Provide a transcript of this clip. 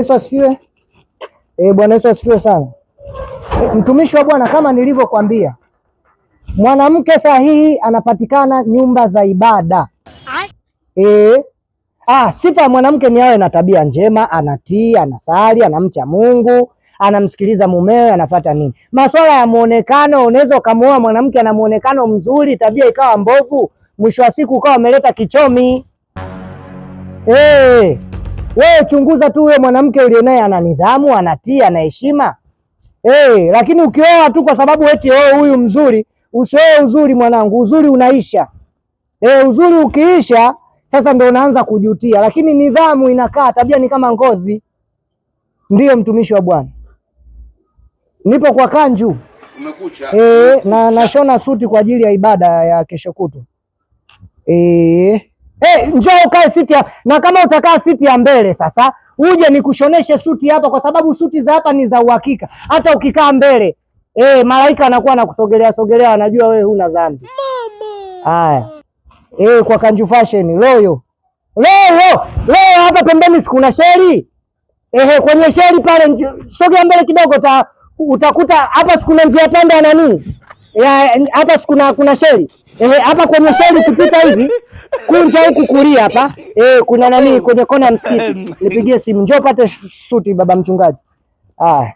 Yesu asifiwe. Bwana Yesu asifiwe sana. Mtumishi wa Bwana, kama nilivyokuambia, mwanamke sahihi anapatikana nyumba za ibada. Sifa ya mwanamke ni awe na tabia njema, anatii, anasali, anamcha Mungu, anamsikiliza mumewe, anafuata nini. Masuala ya muonekano, unaweza ukamwoa mwanamke ana muonekano mzuri, tabia ikawa mbovu, mwisho wa siku ukawa umeleta kichomi. Wewe chunguza tu huyo mwanamke uliye naye ana nidhamu, anatii, ana heshima. Lakini ukioa tu kwa sababu eti huyu mzuri, usioe uzuri mwanangu, uzuri unaisha. Uzuri ukiisha sasa ndio unaanza kujutia, lakini nidhamu inakaa, tabia ni kama ngozi. Ndiyo mtumishi wa Bwana. Nipo kwa kanju. Umekucha. Na nashona suti kwa ajili ya ibada ya kesho kutu. Njoo ukae siti na kama utakaa siti ya mbele sasa, uje nikushoneshe suti hapa, kwa sababu suti za hapa ni za uhakika. Hata ukikaa mbele, malaika anakuwa anakusogelea sogelea, anajua wewe huna dhambi. Haya. Kwa Kanju Fashion, loyo hapa pembeni sikuna sheri. Kwenye sheri pale, sogea mbele kidogo, utakuta hapa sikuna njia panda na nini? Hapa kuna sheri. Hapa kwenye sheri kupita hivi, kunja huku kulia hapa. Kuna nani kwenye kona ya msikiti. Nipigie simu, njoo pate suti baba mchungaji. Haya.